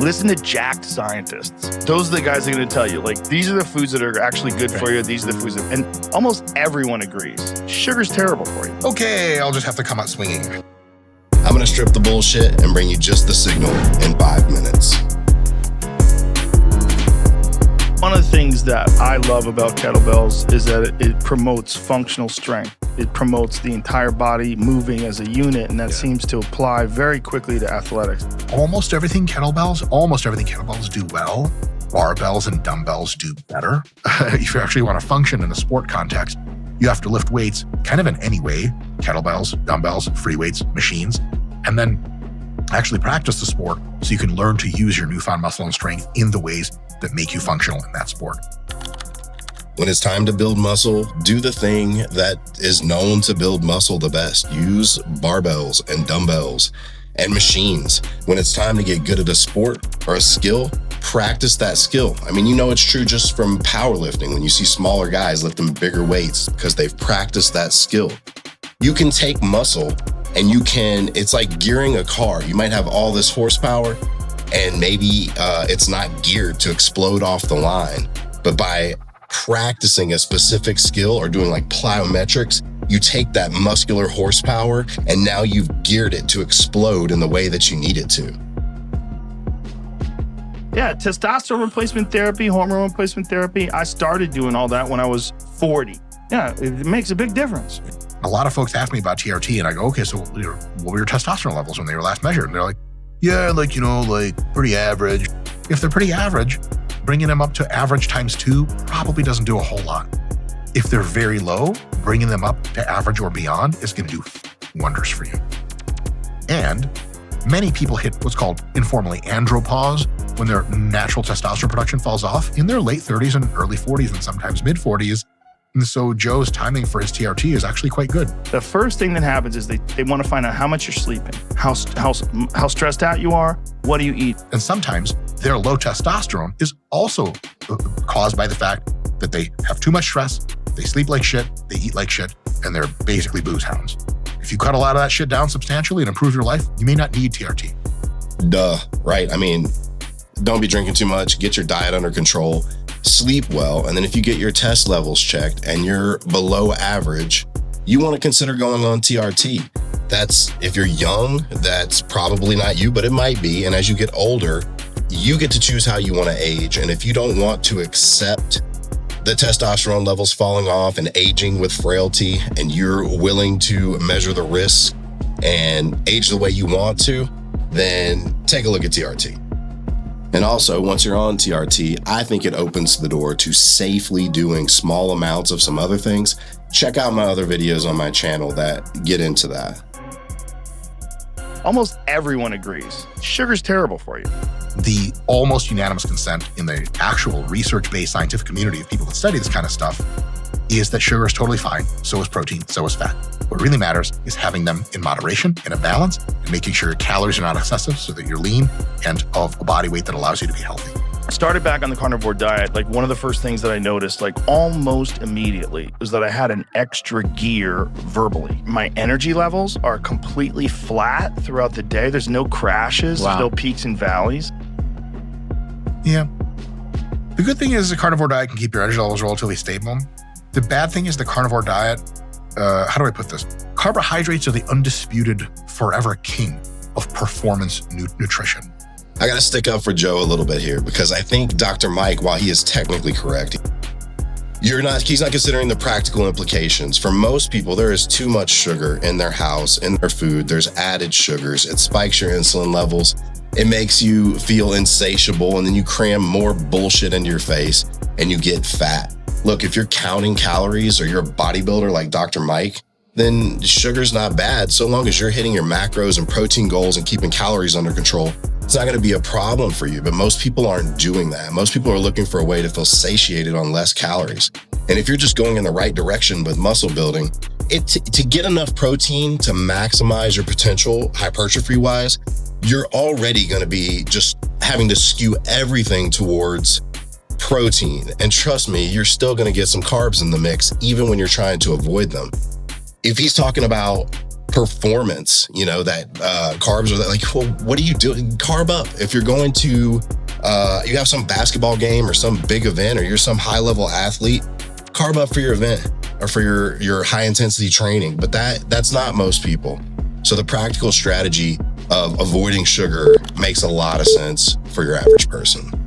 listen to jacked scientists. Those are the guys that are going to tell you, like, these are the foods that are actually good for you. These are the foods that, and almost everyone agrees. Sugar's terrible for you. Okay, I'll just have to come out swinging. I'm going to strip the bullshit and bring you just the signal in 5 minutes. One of the things that I love about kettlebells is that it promotes functional strength. It promotes the entire body moving as a unit, and that seems to apply very quickly to athletics. Almost everything kettlebells do well. Barbells and dumbbells do better. If you actually want to function in a sport context, you have to lift weights kind of in any way, kettlebells, dumbbells, free weights, machines, and then actually practice the sport so you can learn to use your newfound muscle and strength in the ways that make you functional in that sport. When it's time to build muscle, do the thing that is known to build muscle the best. Use barbells and dumbbells and machines. When it's time to get good at a sport or a skill, practice that skill. I mean, you know, it's true just from powerlifting when you see smaller guys lifting bigger weights because they've practiced that skill. You can take muscle and it's like gearing a car. You might have all this horsepower and maybe it's not geared to explode off the line, but by practicing a specific skill or doing like plyometrics, you take that muscular horsepower and now you've geared it to explode in the way that you need it to. Yeah, testosterone replacement therapy, hormone replacement therapy. I started doing all that when I was 40. Yeah, it makes a big difference. A lot of folks ask me about TRT and I go, okay, so what were your testosterone levels when they were last measured? And they're like, yeah, pretty average. If they're pretty average, bringing them up to average times 2 probably doesn't do a whole lot. If they're very low, bringing them up to average or beyond is going to do wonders for you. And many people hit what's called informally andropause when their natural testosterone production falls off in their late 30s and early 40s and sometimes mid 40s. And so Joe's timing for his TRT is actually quite good. The first thing that happens is they want to find out how much you're sleeping, how stressed out you are, what do you eat? And sometimes their low testosterone is also caused by the fact that they have too much stress, they sleep like shit, they eat like shit, and they're basically booze hounds. If you cut a lot of that shit down substantially and improve your life, you may not need TRT. Duh, right? I mean, don't be drinking too much, get your diet under control, sleep well, and then if you get your test levels checked and you're below average, you want to consider going on TRT. That's, if you're young, that's probably not you, but it might be. And as you get older, you get to choose how you want to age. And if you don't want to accept the testosterone levels falling off and aging with frailty, and you're willing to measure the risks and age the way you want to, then take a look at TRT. And also, once you're on TRT, I think it opens the door to safely doing small amounts of some other things. Check out my other videos on my channel that get into that. Almost everyone agrees. Sugar's terrible for you. The almost unanimous consent in the actual research-based scientific community of people that study this kind of stuff is that sugar is totally fine, so is protein, so is fat. What really matters is having them in moderation, in a balance, and making sure your calories are not excessive so that you're lean and of a body weight that allows you to be healthy. I started back on the carnivore diet. Like, one of the first things that I noticed, like almost immediately, was that I had an extra gear verbally. My energy levels are completely flat throughout the day. There's no crashes, There's no peaks and valleys. Yeah. The good thing is the carnivore diet can keep your energy levels relatively stable. The bad thing is the carnivore diet, how do I put this? Carbohydrates are the undisputed forever king of performance nutrition. I got to stick up for Joe a little bit here because I think Dr. Mike, while he is technically correct, he's not considering the practical implications. For most people, there is too much sugar in their house, in their food. There's added sugars. It spikes your insulin levels. It makes you feel insatiable, and then you cram more bullshit into your face and you get fat. Look, if you're counting calories or you're a bodybuilder like Dr. Mike, then sugar's not bad so long as you're hitting your macros and protein goals and keeping calories under control. It's not going to be a problem for you, but most people aren't doing that. Most people are looking for a way to feel satiated on less calories. And if you're just going in the right direction with muscle building, to get enough protein to maximize your potential hypertrophy-wise, you're already going to be just having to skew everything towards protein. And trust me, you're still going to get some carbs in the mix, even when you're trying to avoid them. If he's talking about performance, that carbs are like, well, what are you doing? Carb up. If you're going to, you have some basketball game or some big event, or you're some high level athlete, carb up for your event or for your high intensity training. But that's not most people. So the practical strategy of avoiding sugar makes a lot of sense for your average person.